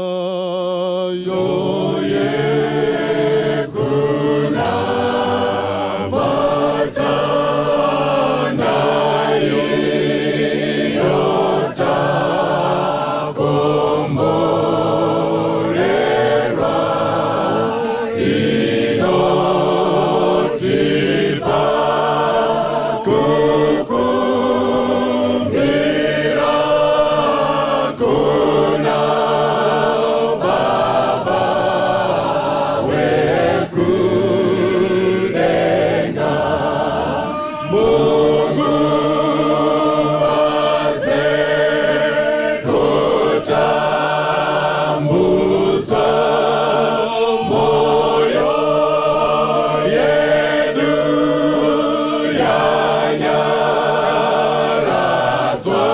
Nguwayo yekuna matana yiyota komborerwa inotipa kukumbira kuna Baba wekudenga Mungu aze kutambuza moyo yedu yanyarazwa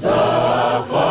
Safa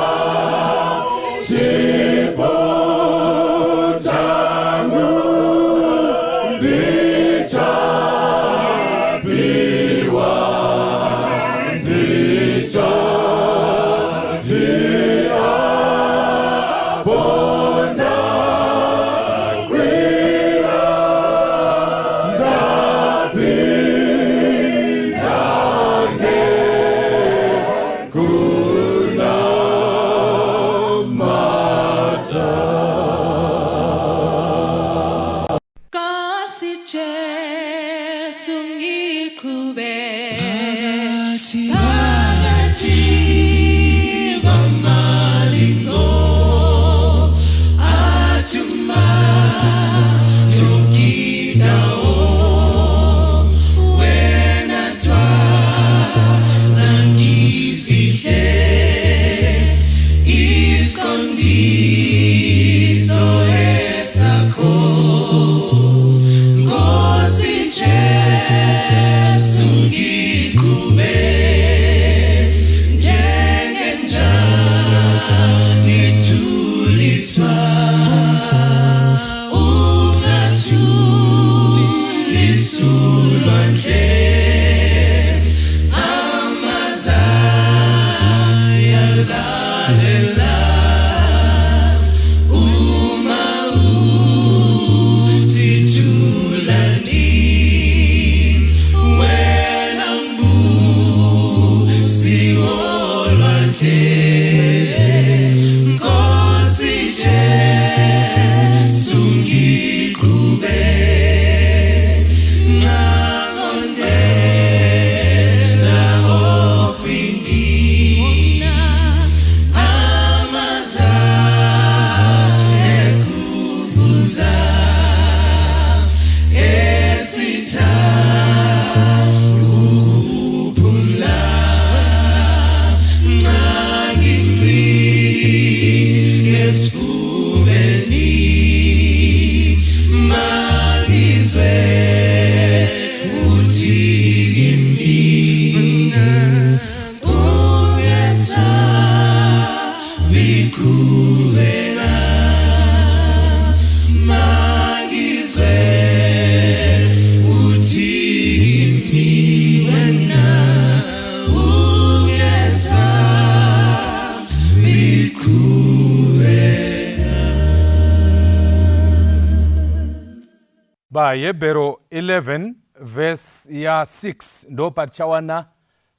Hebrew 11 verse ya 6 ndo patichawana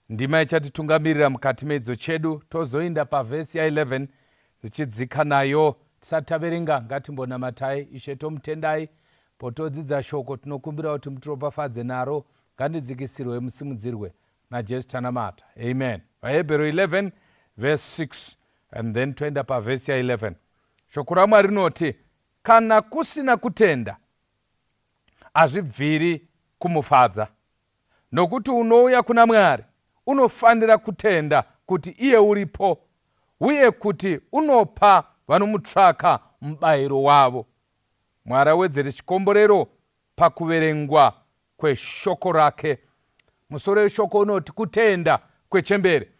ndima ichatitungamirira mukati medzo chedu. Tozoinda pavhesi ya 11 tichidzika nayo. Tisati taverenga ngatimbonamatai. Ishe tomutendai potodzidza shoko, tinokumbira kuti mutiropafadze naro, ngandidzikisirwe musimudzirwe naJesu tanamata, amen. Hebrew 11 verse 6 and then toenda pavhesi ya 11. Shoko raMwari rinoti, kana kusina kutenda hazvibviri kumufadza, nokuti unouya kuna Mwari unofanira kutenda kuti iye uripo, uye kuti unopa vanomutsvaka mubayiro wavo. Mwari awedzere chikomborero pakuverengwa kweshoko rake. Musoro weshoko unoti kutenda kwechembere.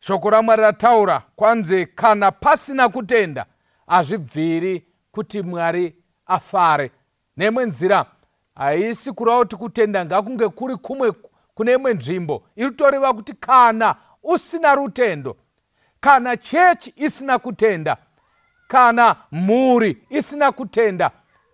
Shoko raMwari rataura kwanze kana pasina kutenda hazvibviri kuti Mwari afare. Nemwe nzira haisi kureva kuti kutenda ngakunge kuri kumwe kune imwe nzvimbo. Iri kutoreva kuti kana usina rutendo, kana chechi isina kutenda, kana mhuri isina kutenda,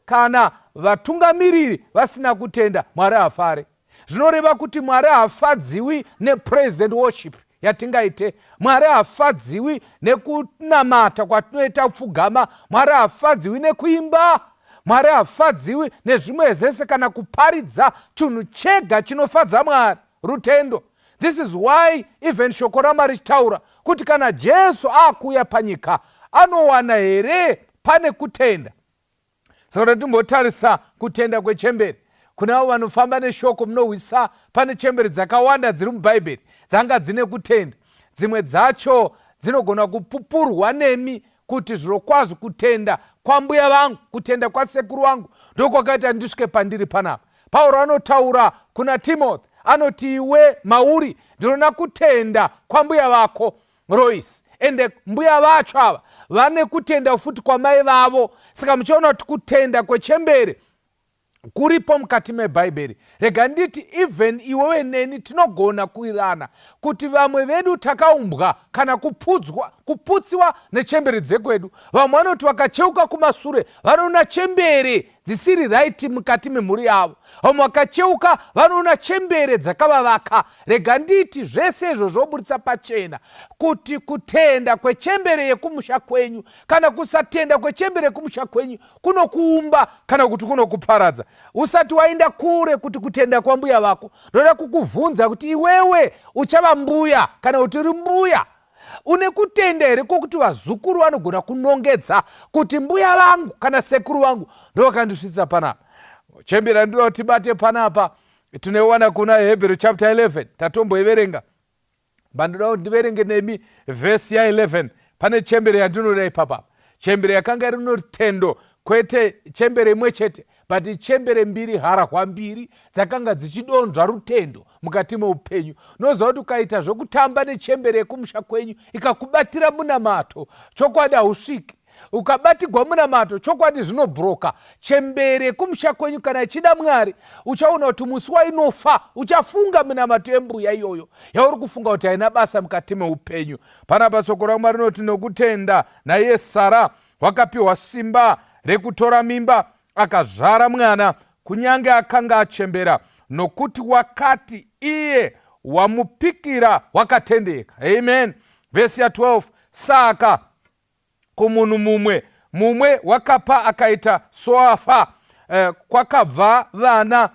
kana vatungamiriri vasina kutenda, Mwari haafare. Zvinoreva kuti Mwari haafadziwi nepraise and worship yatingaite. Mwari haafadziwi nekunamata kwatinoita pfugama. Mwari haafadziwi nekuimba. Mwari haafadziwi nezvimwe zvese kana kuparidza chinhu chega chinofadza Mwari, rutendo. This is why even shoko raMwari richitaura kuti kana Jesu akuuya panyika anowana here pane kutenda. Saka timbotarisa kutenda kwechemberi. Kuna avo vanofamba neshoko munohwisa pane chemberi dzakawanda dziri mubhaibheri dzanga dzine kutenda. Dzimwe dzacho dzinogona kupupurwa nemi kuti zvirokwazvo kutenda kwambuya vangu, kutenda kwasekuru wangu ndokwakaita ndisvike pandiri panapa. Pauro anotaura kuna Timothy anoti, iwe Mauri, ndinoona kutenda kwambuya vako Loisi, ende mbuya vacho ava vane kutenda futi kwamai vavo. Saka muchiona kuti kutenda kwechembere kuripo mukati mebhaibheri. Rega nditi even iwewe neni tinogona kuirana kuti vamwe vedu takaumbwa kana kuputsiwa nechemberi dzekwedu. Vamwe vanoti vakacheuka kumasure vanoona chemberi dzisiri raiti mukati memhuri yavo. Vamwe vakacheuka vanoona chembere dzakavavaka. Rega nditi zvese izvo zvoburitsa pachena kuti kutenda kwechembere yekumusha kwenyu kana kusatenda kwechembere yekumusha kwenyu kunokuumba kana kuti kunokuparadza. Usati waenda kure kuti kutenda kwambuya vako, ndoda kukuvhunza kuti iwewe uchava mbuya kana kuti uri mbuya une kutenda here kwokuti vazukuru vanogona kunongedza kuti mbuya vangu kana sekuru vangu ndo vakandisvitsa panapa. Chembere ndinoda kuti tibate panapa tinoiwana kuna Hebrew chapter 11. Tatomboiverenga, bandoda kuti ndiverenge nemi vhesi ya11. Pane chembere yandinoda ipapa, chembere yakanga iri norutendo, kwete chembere imwe chete but chembere mbiri, harahwa mbiri dzakanga dzichidonzva rutendo mukati meupenyu. Noziva kuti ukaita zvokutamba nechembere yekumusha kwenyu ikakubatira munamato, chokwadi hausviki. Ukabatigwa munamato, chokwadi zvinobhuroka. Chembere yekumusha kwenyu kana ichida Mwari, uchaona kuti musi wainofa uchafunga munamato embuya iyoyo yauri kufunga kuti haina basa mukati meupenyu. Panapa soko raMwari rinoti nokutenda naiye Sara wakapiwa simba rekutora mimba akazvara mwana, kunyange akanga achembera, nokuti wakati iye wamupikira wakatendeka. Amen. Vhesi ya 12. Saka kumunhu mumwe wakapa akaita soafa, kwakabva vana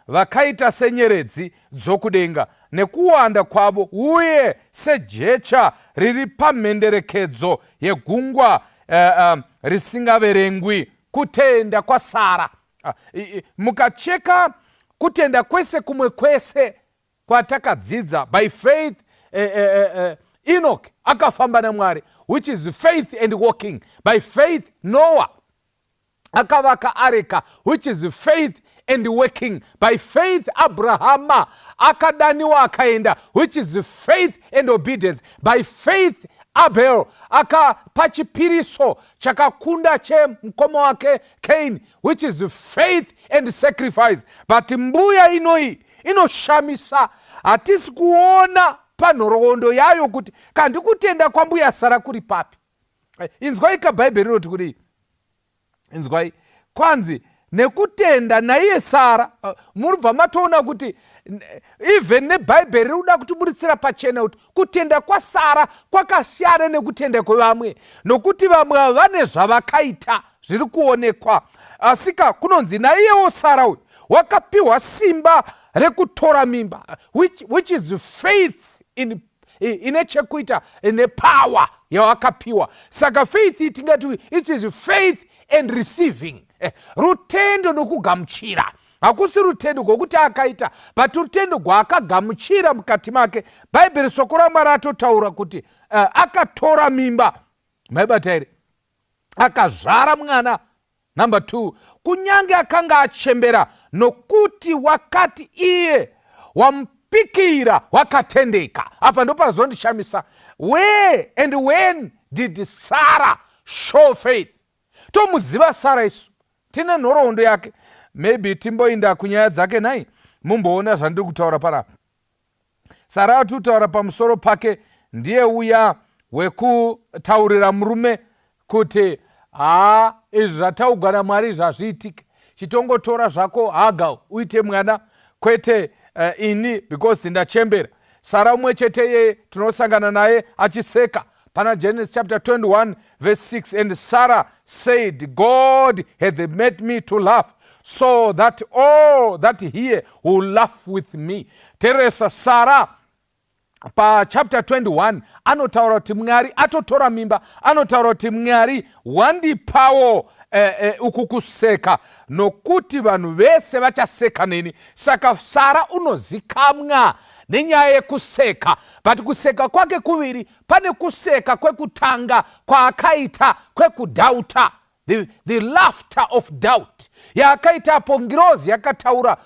vakaita senyeredzi dzokudenga nekuwanda kwavo, uye sejecha riri pamhenderekedzo yegungwa risingaverengwi. Kutenda kwa Sara, mukacheka kutenda kwese kumwe kwese kwatakadzidza. By faith Enoch akafamba naMwari, which is faith and walking. By faith Noah akavaka areka, which is faith and working. By faith Abrahama akadaniwa akaenda, which is faith and obedience. By faith Abel akapa chipiriso chakakunda chemukoma wake Cain, which is faith and sacrifice. But mbuya inoi inoshamisa, hatisi kuona panhoroondo yayo kuti kandi kutenda kwambuya Sara kuri papi. Inzwai kaBhaibheri rinoti kudii? Inzwai kwanzi nekutenda naiye Sara, muribva matoona kuti even neBhaibheri rinoda kutiburitsira pachena kuti kutenda kwaSara kwakasiyana nekutenda kwevamwe, nokuti vamwe vane zvavakaita zviri kuonekwa. Asika kunonzi naiyewo Sara uyu wakapiwa simba rekutora mimba, which is faith ine chekuita nepower yawakapiwa. Saka faith tingati it is faith and receiving, rutendo nokugamuchira. Hakusi rutendo rwokuti akaita, but rutendo rwaakagamuchira mukati make. Bhaibheri soko raMwari ratotaura kuti akatora mimba, maibata here, akazvara mwana. Number 2, kunyange akanga achembera, nokuti wakati iye wamupikira wakatendeka. Apa ndo pazondishamisa. Where and when did Sarah show faith? Tomuziva Sara isu, tine nhoroondo yake. Maybe timboinda kunyaya dzake nai mumboona zvandiri kutaura panapa. Sara atutaura pamusoro pake ndiye uya wekutaurira murume kuti izvi zvataugwa naMwari zvazviitike, chitongotora zvako Haga uite mwana, kwete ini because ndachembera. Sara umwe chete yeye tunosangana naye achiseka pana Genesis chapter 21 verse 6. And Sarah said, God hath made me to laugh, so that all that hear will laugh with me. Teresa Sara pa chapter 21 anotaura kuti Mwari atotora mimba, anotaura kuti Mwari wandipawo uku kuseka, nokuti vanhu vese vachaseka neni. Saka Sara unozikamwa nenyaya yekuseka, but kuseka kwake kuviri, pane kuseka kwekutanga kwaakaita kwekudhauta, the laughter of doubt yaakaita apo ngirozi yakataura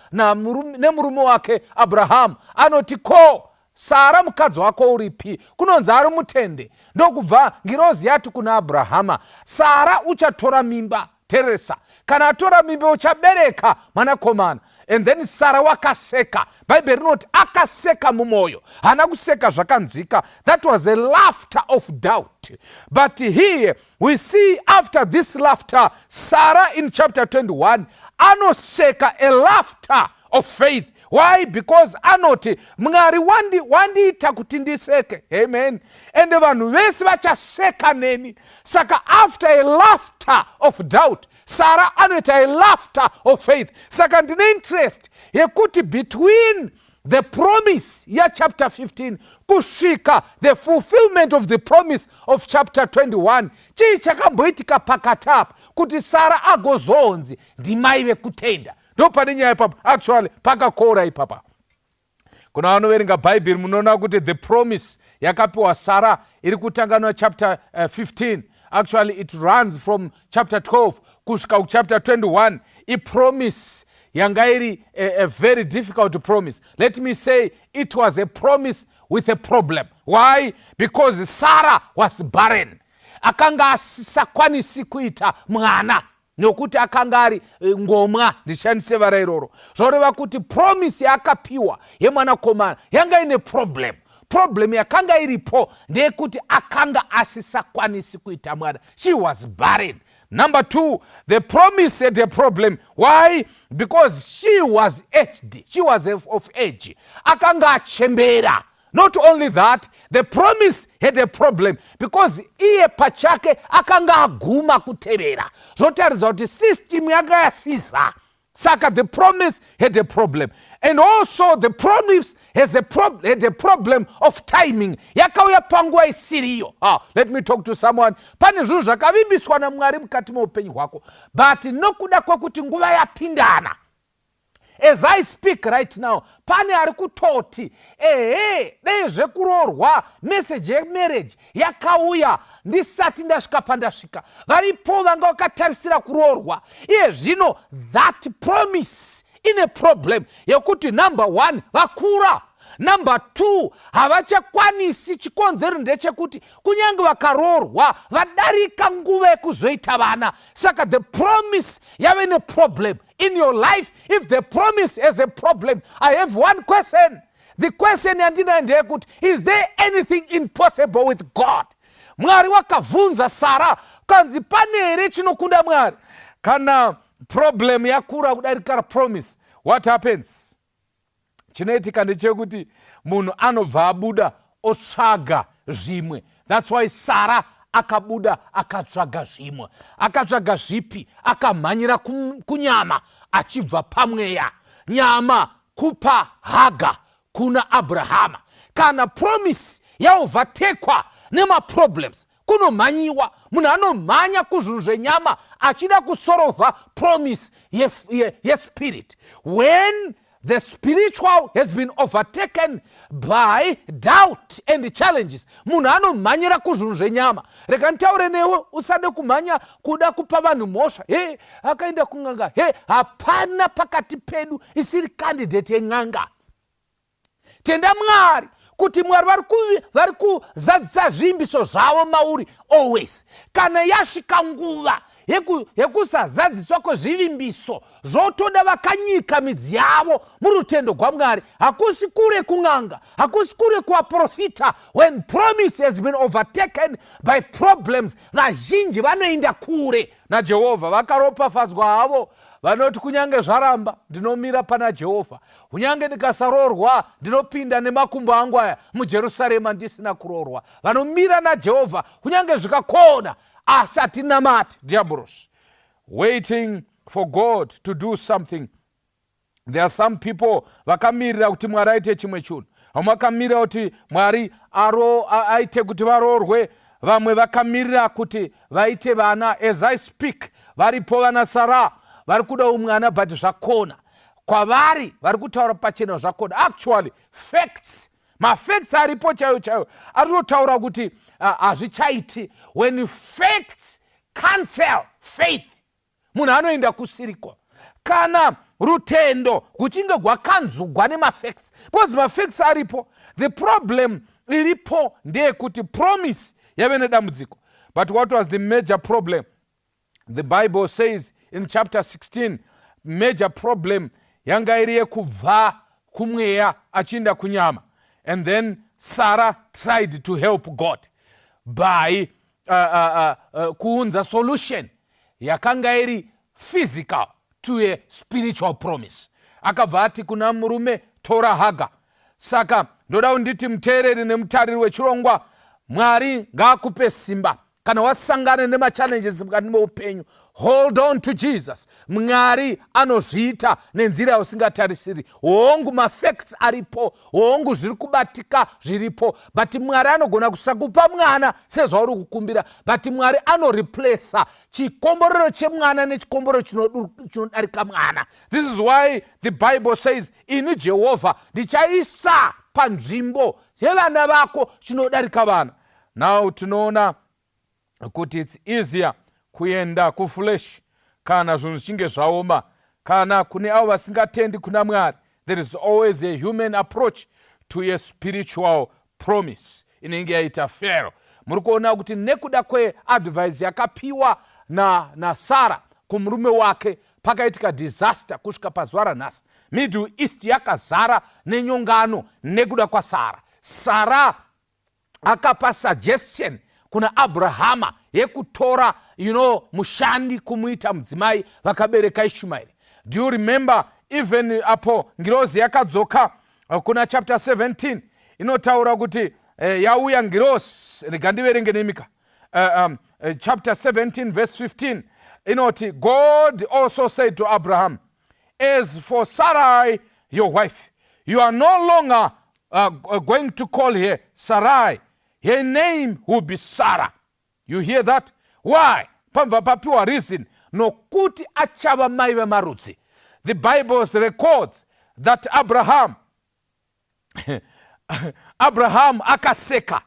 nemurume wake Abraham, anoti ko Sara mukadzi wako uripi? Kunonzi ari mutende. Ndokubva ngirozi yati kuna Abrahama, Sara uchatora mimba. Teresa, kana atora mimba uchabereka mwanakomana. and then Sara wakaseka. Bible rinoti akaseka mumoyo, hana kuseka zvakanzika. That was a laughter of doubt. But here we see after this laughter, Sarah in chapter 21 anoseka a laughter of faith. Why? Because anoti Mwari wandiita kuti ndiseke. Amen. And vanhu vese vachaseka neni. Saka after a laughter of doubt, Sarah anoita a laughter of faith. Saka ndine interest yekuti between the promise ya chapter 15 kusvika the fulfillment of the promise of chapter 21, chii chakamboitika pakatapa kuti Sarah agozonzi ndimai vekutenda. Ndo pane nyaya ipapa, actually pakakora ipapa. Kuna vanoverenga Bible munoona kuti the promise yakapiwa Sarah iri kutanga chapter 15. Actually it runs from chapter 12 kusvika chapter 21. I promise yanga iri a very difficult promise. Let me say it was a promise with a problem. Why? Because Sarah was barren. Akanga asisakwanisi kuita mwana. Nokuti akanga ari ngomwa, ndishandise vara iroro. Zvoreva kuti promise yakapiwa yemwanakomana yanga ine problem. Problem yakanga iripo ndeyekuti akanga asisakwanisi kuita mwana. She was barren. Number 2, the promise had a problem. Why? Because she was aged. She was of age. Akanga achembera. Not only that, the promise had a problem because iye pachake akanga aguma kutevera. Zvotaridza kuti system yanga yasiza. Saka the promise had a problem. And also the promise had a problem of timing. Yakauya panguva isiriyo. Let me talk to someone. Pane zvinhu zvakavimbiswa naMwari mukati meupenyu hwako. But nokuda kwekuti nguva yapindana. As I speak right now, pane ari kutoti, dei zvekurorwa, message yemarriage yakauya ndisati ndasvika pandasvika. Varipo vanga vakatarisira kurorwa. Iye zvino that promise in a problem yekuti number 1 vakura. Number 2, havachakwanisi. Chikonzero ndechekuti kunyange vakarorwa vadarika nguva yekuzoita vana. Saka the promise yave ne problem in your life. If the promise has a problem, I have one question. The question yandina ndeyekuti, is there anything impossible with God? Mwari wakavhunza Sara kanzi pane here chinokunda Mwari. Kana problem yakura kudarika promise, what happens? Chinoitika ndechekuti munhu anobva abuda otsvaga zvimwe. That's why Sarah akabuda akatsvaga zvimwe. Akatsvaga zvipi? Akamhanyira kunyama achibva pamweya. Nyama kupa Haga kuna Abrahama. Kana promise yaovatekwa nemaproblems kunomhanyiwa. Munhu anomhanya kuzvinhu zvenyama achida kusorova promise yespirit. When the spiritual has been overtaken by doubt and challenges, munhu anomhanyira kuzvinhu zvenyama. Reka nditaure newe usade kumhanya kuda kupa vanhu mhosva. Akaenda kun'anga. Hapana pakati pedu isiri candidate yen'anga. Tenda Mwari kuti Mwari vari kuzadzisa zvimbiso zvavo mauri always. Kana yasvika nguva yekusazadziswa kwezvivimbiso zvotoda vakanyika midzi yavo murutendo rwaMwari, hakusi kure kun'anga, hakusi kure kuvaprofita. When promise has been overtaken by problems, vazhinji vanoenda kure naJehovha. Vakaropafadzwa havo vanoti kunyange zvaramba ndinomira pana Jehovha. Kunyange ndikasarorwa ndinopinda nemakumbo angu aya muJerusarema ndisina kurorwa. Vanomira naJehovha kunyange zvikakona asi hatinamati diabolos. Waiting for God to do something. There are some people vakamirira kuti Mwari aite chimwe chinhu. Vamwe vakamirira kuti Mwari aite kuti varorwe. Vamwe vakamirira kuti vaite vana. As I speak, varipo vana Sara vari kuda umwana but zvakona. Kwavari vari kutaura pachena zvakona. Actually facts, mafacts aripo chaiwo chaiwo ari kutaura kuti hazvichaiti. When facts cancel faith, munhu anoenda kusirikwa. Kana rutendo kuchinge rwakanzugwa nemafacts, because mafacts aripo, the problem iripo ndeyekuti promise yave nedambudziko. But what was the major problem? The Bible says in chapter 16, major problem yanga iri yekubva kumweya achienda kunyama. And then Sarah tried to help God by kuunza solution yakanga iri physical to a spiritual promise. Akabva ati kuna murume tora Haga. Saka ndoda unditi muteereri nemutariri wechirongwa, Mwari ngaakupe simba kana wasangana nemachallenges mukati meupenyu. Hold on to Jesus. Mwari anozviita nenzira yausingatarisiri. Hongu mafacts aripo, hongu zviri kubatika zviripo, but Mwari anogona kusakupa mwana sezvauri kukumbira, but Mwari anoreplacea chikomborero chemwana nechikomborero chinodarika mwana. This is why the Bible says, ini Jehovah ndichaisa panzvimbo yevana vako chinodarika vana. Now tunoona kuti it's easier kuenda kuflesh kana zvinhu zvichinge zvaoma, kana kune avo vasingatendi kuna Mwari. There is always a human approach to a spiritual promise inenge yaita Pharaoh. Muri kuona kuti nekuda kweadvice yakapiwa na Sara kumurume wake pakaitika disaster kusvika pazuva ranhasi. Middle East yakazara nenyongano nekuda kwaSara. Sara akapa suggestion kuna Abrahama yekutora mushandi kumuita mudzimai, vakabereka Ishmael. Do you remember even apo ngirozi yakadzoka kuna chapter 17 inotaura kuti yauya ngirozi, regandiverenge nemika chapter 17 verse 15 inoti, God also said to Abraham, as for Sarai your wife, you are no longer going to call her Sarai. Her name will be Sarah. You hear that? Why? Pamva papiwa reason. Nokuti achava mai vemarudzi. The Bible records that Abraham akaseka.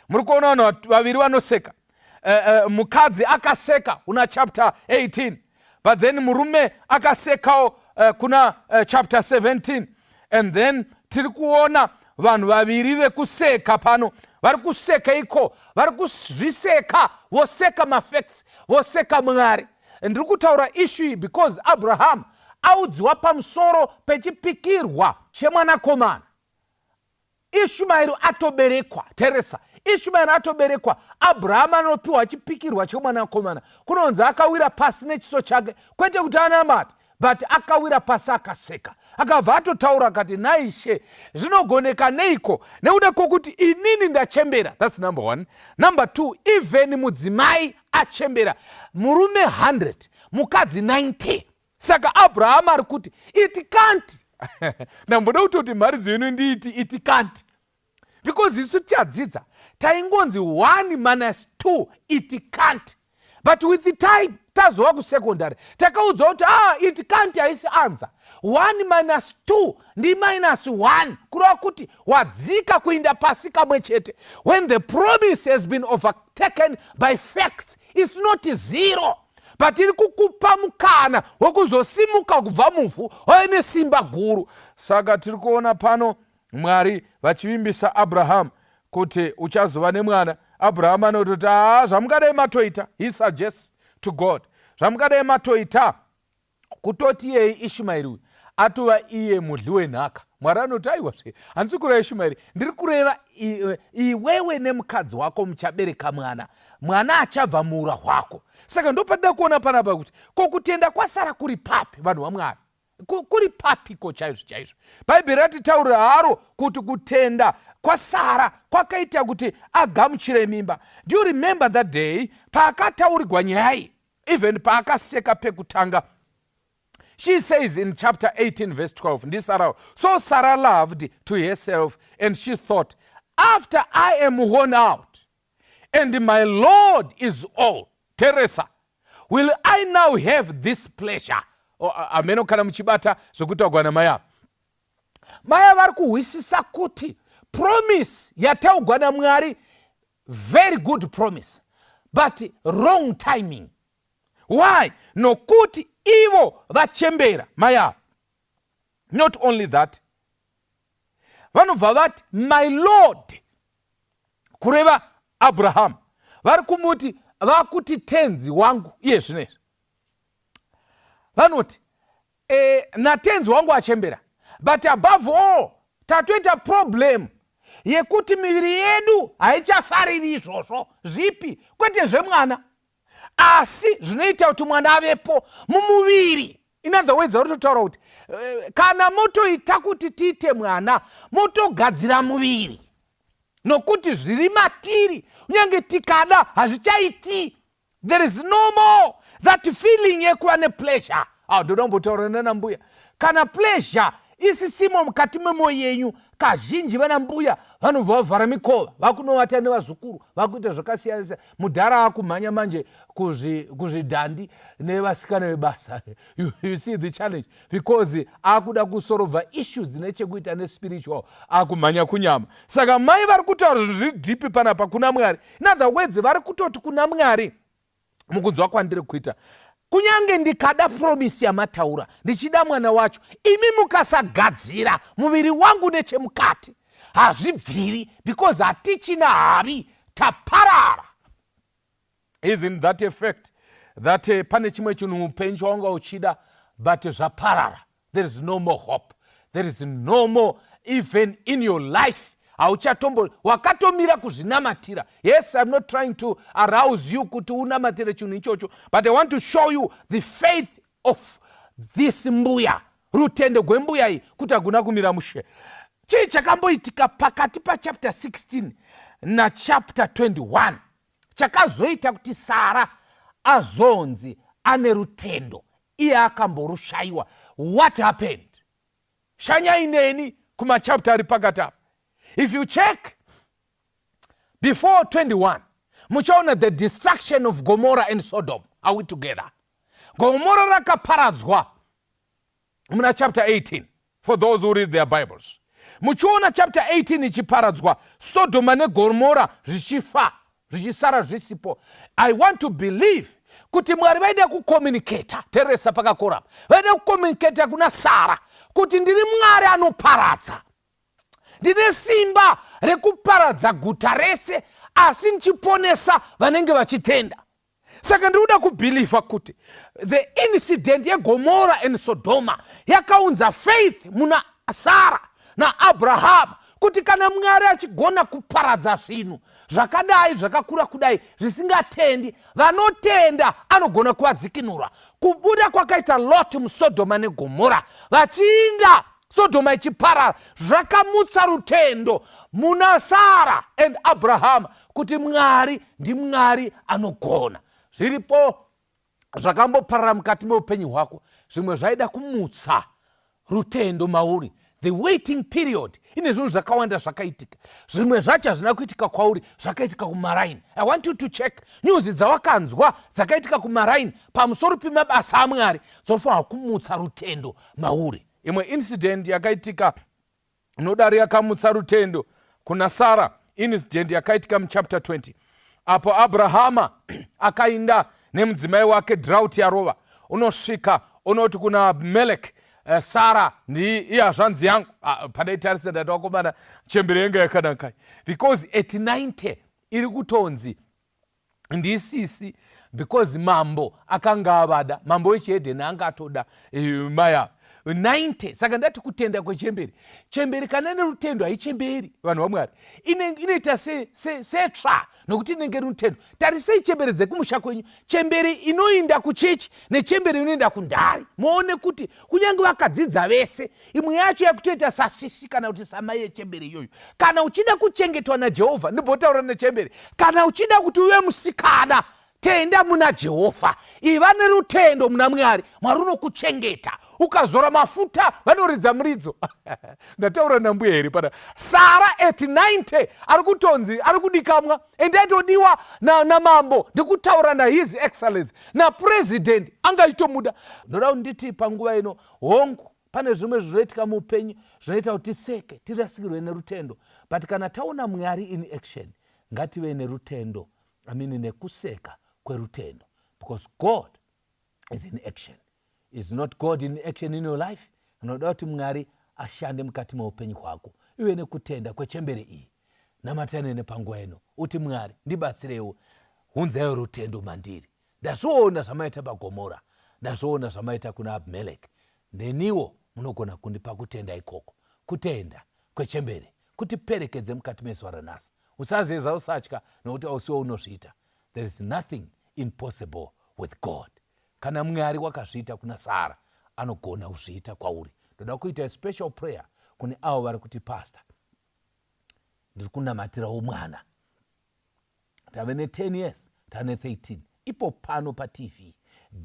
Murikuona vanhu vaviri vanoseka. Mukadzi akaseka una chapter 18. But then murume akasekao kuna chapter 17. And then tiri kuona vanhu vaviri vekuseka pano. Vari kuseka iko, vari kuzviseka, voseka mafacts, voseka Mwari. Ndiri kutaura issue because Abraham audziwa pamusoro pechipikirwa chemwanakomana. Ishmael atoberekwa, Teresa. Ishmael atoberekwa, Abraham anopiwa chipikirwa chemwanakomana. Kunonzi akawira pasi nechiso chake, kwete kuti anamata, but akawira pasi akaseka. Akabva atotaura akati, naishe zvinogoneka neiko nekuda kwokuti inini ndachembera. That's number one. Number two, even mudzimai achembera, murume 100 mukadzi 90. Saka Abraham ari kuti it can't. Namboda kutoti mhari dzenu ndiiti it can't, because isu tichadzidza taingonzi 1 minus 2 it can't, but with the time tazova kusekondary takaudzwa kuti it can't haisi answer. 1 minus 2 ndi minus 1 kureva kuti wadzika kuinda pasi kamwe chete. When the promise has been overtaken by facts, it's not zero, but iri kukupa mukana wekuzosimuka kubva muvhu waine simba guru. Saka tiri kuona pano Mwari vachivimbisa Abraham kuti uchazova nemwana. Abraham anototi zvamungadai matoita, he suggests to God, zvamungadai matoita kutoti iyei Ishmaeri uyu atova iye mudli wenhaka. Mwari anoti aiwazve, handisi kureva Ishmaeri, ndiri kureva iwewe nemukadzi wako muchabereka mwana, mwana achabva muura hwako. Saka ndopatida kuona panapa kuti kokutenda kwasara kuri papi vanhu vaMwari, kuri papiko chaizvo chaizvo. Bhaibheri ratitaurira haro kuti kutenda kwasara kwakaita kuti agamuchire mimba. Do you remember that day paakataurirwa nyaya iyi, even paakaseka pekutanga? She says in chapter 18 verse 12, ndi Sarah, so Sarah loved to herself and she thought, after I am worn out and my Lord is old, Teresa, will I now have this pleasure? Ameno kana muchibata zvokutaurwa namaya. Maya vari kuhwisisa kuti promise yataurwa naMwari, very good promise, but wrong timing. Why? Nokuti ivo vachembera maya. Not only that, vanobva vati my Lord kureva Abraham, vari kumuti vakuti tenzi wangu iye zvinezvi. Vanoti natenzi wangu achembera, but above all tatoita problem yekuti miviri yedu haichafariri izvozvo. Zvipi? Kwete zvemwana, asi zvinoita kuti mwana avepo mumuviri. In other words, varitotaura kuti kana motoita kuti tiite mwana, motogadzira muviri, nokuti zviri matiri kunyange tikada hazvichaiti. There is no more that feeling yekuva nepleasure. Ndonombotaura nana mbuya, kana pleasure isisimo mukati memwoyo yenyu, kazhinji vana mbuya vanobva vavhara mikova, vakunovata nevazukuru, vakuita zvakasiyana. Mudhara akumhanya manje kuzvidhandi nevasikana vebasa. You see the challenge, because akuda kusorovha issues dzinechekuita nespiritual, akumhanya kunyama. Saka mai vari kutaura zviri dhipi panapa kuna Mwari. In other words, vari kutoti kuna Mwari, mukunzwa kwandiri kuita, kunyange ndikada promisi yamataura, ndichida mwana wacho, imi mukasagadzira muviri wangu nechemukati, hazvibviri, because hatichina hari, taparara. Isn't that effect that pane chimwe chinhu muupenyu chawanga uchida, but zvaparara? There is no more hope. There is no more, even in your life. Hauchatombo wakatomira kuzvinamatira. Yes, I'm not trying to arouse you kuti unamatire chinhu ichocho, but I want to show you the faith of this mbuya, rutendo gwembuya iyi, kuti aguna kumira mushe. Chii chakamboitika pakati pachapter 16 na chapter 21 chakazoita kuti Sara azonzi ane rutendo, iye akamborushayiwa. What happened? Shanyai neni kumachapter ari pakati apa. If you check before 21, muchaona the destruction of Gomorrah and Sodom. Are we together? Gomorrah rakaparadzwa muna chapter 18, for those who read their Bibles. Muchaona chapter 18 ichiparadzwa, Sodom ne Gomorrah zvichifa, zvichisara zvisipo. I want to believe kuti Mwari vaida kucommunicate, Teresa pakakora, vaida kucommunicate kuna Sara kuti ndiri Mwari anoparadza, ndine simba rekuparadza guta rese, asi nchiponesa vanenge vachitenda. Saka ndikuda kubhiliva kuti the incident yeGomorrah and Sodoma yakaunza faith muna Sara na Abraham, kuti kana Mwari achigona kuparadza zvinhu zvakadai zvakakura kudai zvisingatendi, vanotenda anogona kuvadzikinura. Kubuda kwakaita Lot muSodoma neGomorrah, vachiinda Sodoma ichiparara, zvakamutsa rutendo muna Sara and Abraham kuti Mwari ndiMwari anogona. Zviripo zvakamboparara mukati meupenyu hwako, zvimwe zvaida kumutsa rutendo mauri. The waiting period, ine zvinhu zvakawanda zvakaitika. Zvimwe zvacho hazvina kuitika kwauri, zvakaitika kumaraini. I want you to check nyuzi dzawakanzwa dzakaitika kumaraini pamusoro pemabasa aMwari, dzofanira kumutsa rutendo mauri. Imwe incident yakaitika nodari yakamutsa rutendo kuna Sara, incident yakaitika muchapter 20. Apo Abrahama akainda nemudzimai wake, drought yarova, unosvika unoti kuna Abimeleki, Sara iye hazvanzi yangu, padaitarise ndati wakomana chembere yenga yakanaka, because at 90 iri kutonzi ndisisi, because mambo akanga avada, mambo wechihedheni anga atoda maya 90. Saka ndati kutenda kwechemberi, chemberi kana nerutendo haichemberi vanhu vaMwari, inoita setra, nokuti inenge rutendo. Tarisei chemberi dzekumusha kwenyu, chemberi inoinda kuchechi nechemberi inoinda kundari. Muone kuti kunyange vakadzidza vese, imwe yacho yakutoita sasisi kana kuti samai yechemberi iyoyo. Kana uchida kuchengetwa naJehovha, ndimbotaura nechemberi, kana uchida kuti uve musikana, tenda muna Jehovha, iva nerutendo muna Mwari, Mwari unokuchengeta. Ukazora mafuta vanoridza muridzo. Ndataura nambuya here pana Sara at 90 ari kutonzi ari kudikamwa, ende atodiwa na mambo, ndikutaura na his excellence na president angaitomuda. Ndoda nditi panguva ino hongu pane zvimwe zvinoitika muupenyu zvinoita kuti seke tirasikirwe nerutendo, but kana taona Mwari in action, ngative nerutendo, nekuseka kwerutendo, because God is in action. Is not God in action in your life? Unoda kuti Mwari ashande mukati meupenyu hwako, iwe nekutenda kwechemberi iyi. Namatane nepanguva ino uti Mwari ndibatsirewo, unzaiwo rutendo mandiri. Ndazviona zvamaita paGomorrah, ndazviona zvamaita kuna Abimeleki, neniwo munogona kundipa kutenda ikoko, kutenda kwechembere, kuti perekedze mukati mezuva ranhasi. Usazeza usatya nokuti ausiwo unozviita. There is nothing impossible with God. Kana Mwari wakazviita kuna Sara, anogona kuzviita kwauri. Ndoda kuita special prayer kune avo vari kuti pastor, ndiri kunamatirawo mwana, tave ne10 years, tave ne13, ipo pano paTV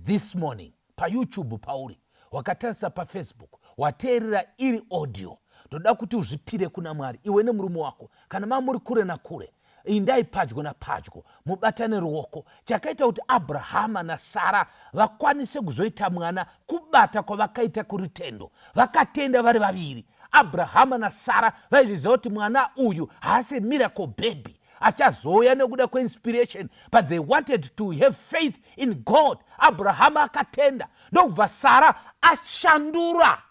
this morning, paYouTube pauri, wakatarisa paFacebook, wateerera iri audio, ndoda kuti uzvipire kuna Mwari, iwe nemurume wako, kana mamuri kure nakure, indai padyo napadyo, mubatane ruoko. Chakaita kuti Abrahama naSara vakwanise kuzoita mwana, kubata kwavakaita kurutendo, vakatenda vari vaviri. Abrahama naSara vaizviziva kuti mwana uyu haasi miracle baby, achazoya nekuda kweinspiration, but they wanted to have faith in God. Abrahama akatenda, ndokubva Sara ashandura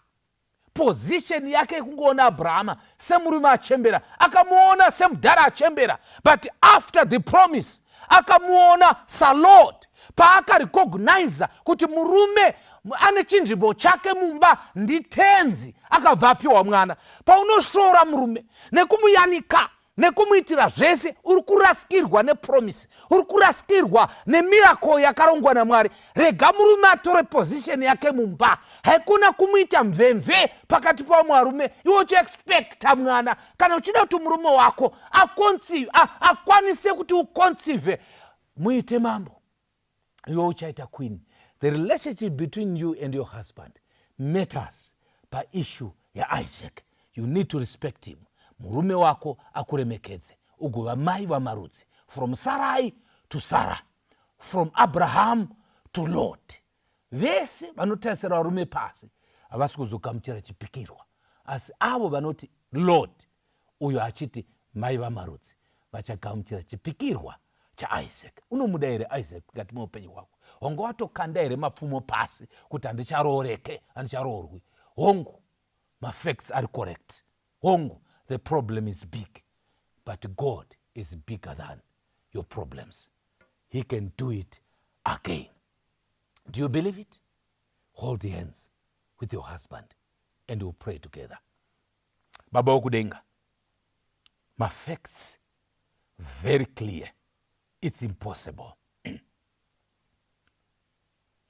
position yake yekungoona Abrahama semurume achembera, akamuona semudhara achembera, but after the promise akamuona saLord, paakarecognize kuti murume ane chinzvimbo chake mumba nditenzi, akabva apiwa mwana. Paunoshora murume nekumuyanika nekumuitira zvese, uri kurasikirwa nepromise, uri kurasikirwa nemiracle yakarongwa naMwari. Rega murume atore position yake mumba, haikuna kumuita mvemve pakati pavarume. Iwe uchiexpecta mwana, kana uchida kuti murume wako akwanise kuti uconceive, muite mambo, iwe uchaita queen. The relationship between you and your husband matters pa issue ya Isaac. You need to respect him. Murume wako akuremekedze, ugova mai vamarudzi, from Sarai to Sarah, from Abraham to Lord. Vese vanotarisira varume pasi havasi kuzogamuchira chipikirwa, asi avo vanoti Lord, uyo achiti mai vamarudzi, vachagamuchira chipikirwa chaIsaac. Unomuda here Isaac mukati meupenyu hwako? Hongu watokanda here mapfumo pasi kuti handicharooreke, handicharoorwi? Hongu mafacts are correct. Hongu the problem is big, but God is bigger than your problems. He can do it again. Do you believe it? Hold hands with your husband and we'll pray together. Baba okudenga, my facts very clear. It's impossible.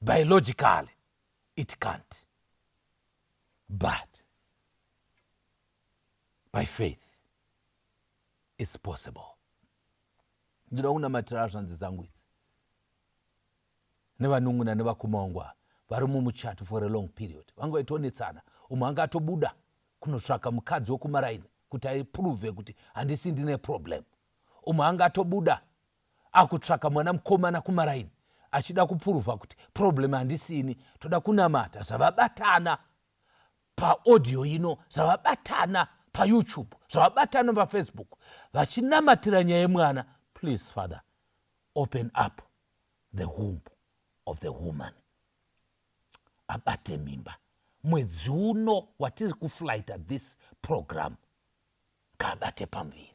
Biologically, it can't. But by faith, it's possible. Ndinoda kunamatira zvanzi zangu idzi nevanun'una nevakumangwa vari mumuchato for a long period. Vangoitonetsana, umwe anga atobuda kunotsvaka mukadzi wokumaraini kuti aiprove kuti handisi ndine problem. Umwe anga atobuda akutsvaka mwana mukomana kumaraini achida kupuruvha kuti problem handisini. Toda kunamata zvavabatana paaudio ino, zvavabatana paYouTube, zvavabatana paFacebook, vachinamatira nyaya yemwana. Please Father, open up the womb of the woman. Abate mimba mwedzi uno watiri kuflighta this program, kabate pamviri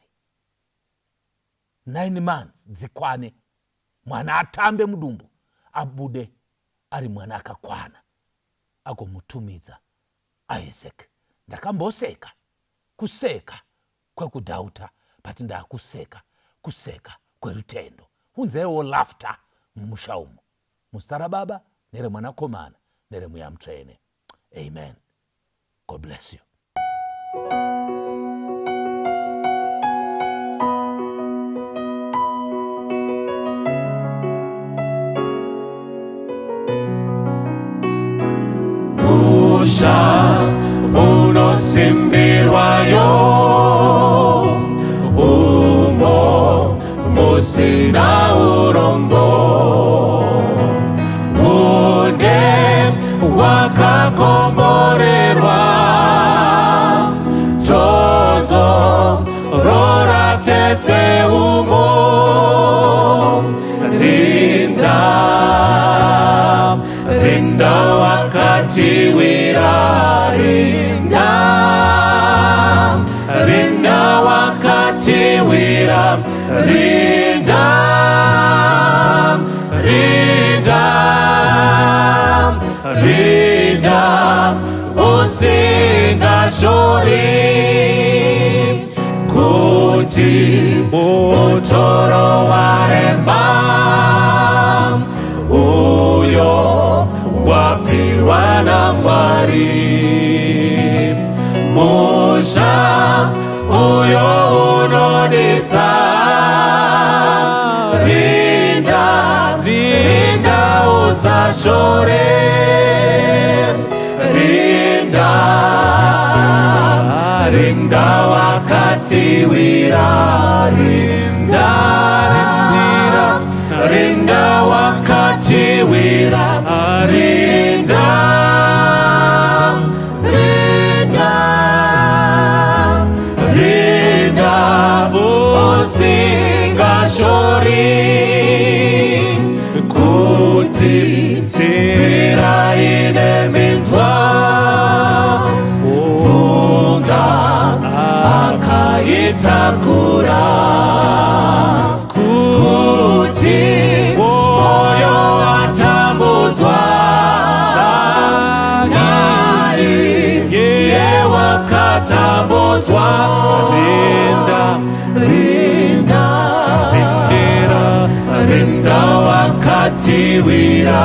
9 months dzikwane, mwana atambe mudumbu, abude ari mwana akakwana, agomutumidza Isaac. Ndakamboseka, kuseka kwekudhauta, but ndakuseka, kuseka kwerutendo. Unzewo laughter mumusha umu, musara Baba nere mwanakomana nere Mweya Mutsvene. Amen. God bless you. Musha unosimbirwayo umo musina urombo, unde wakakomborerwa tozo rora tese umo, rinda wakatiwira, rinda wakatiwira, rinda shori kuti mutoro warema uyo wapirwa naMwari musha uyo unonisa rinda usashore rinda wakati wira rinda wakati wira rinda usinga shori kuti tira ine minzwa funga akaitakura kuti moyo watambudzwa nani ye wakatambudzwa rinda wakati wira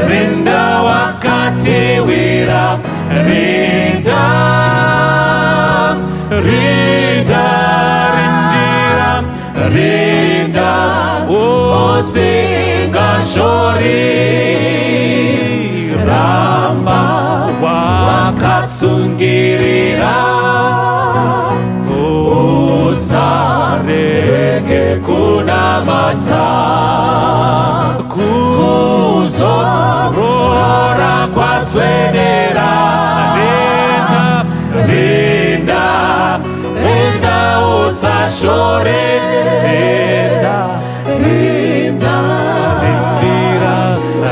rinda wakati wira rinda usinga shori ramba wakatsungirira usarege kunamata kuzorora kwaswedera rinda usashore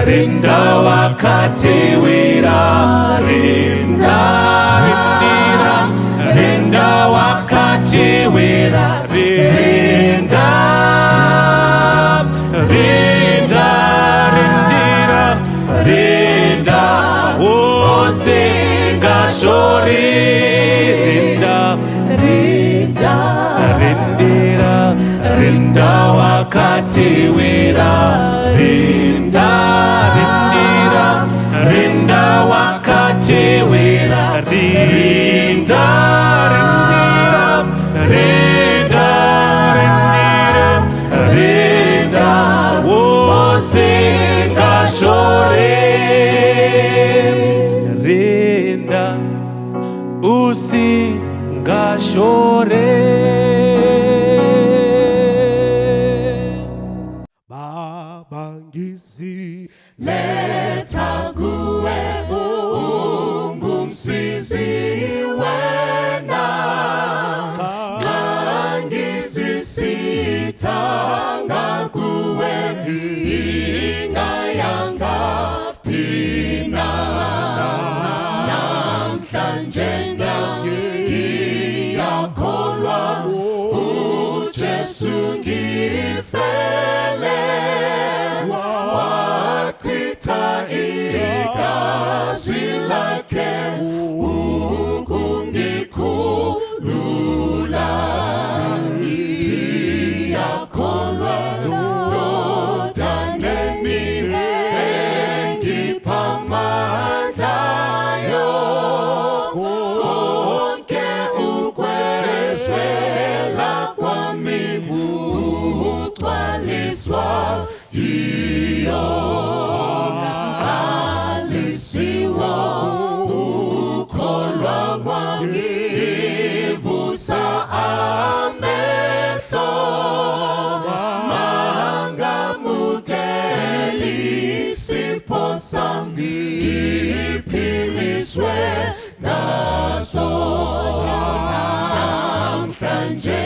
rinda wakati wira rinda wakati wira rinda usinga shori rinda wakati wira rinda wakati wira rinda usinga shori rinda usinga shore Babangizi leta kuwe Mungu msizi wena kangizi sitanga kuwe inga yanga pina namhlanje ngiyakholwa uJesu ngifele wachitha igazi lakhe ukungikhulula ngiyakholwa ndodaneni engipha amandlayo konke ukwesela kwami kugcwaliswa yiyo alisiwa ukholwa kwangivusa amehlo mangamukeli isipho sami ngiphiliswe naso namhlanje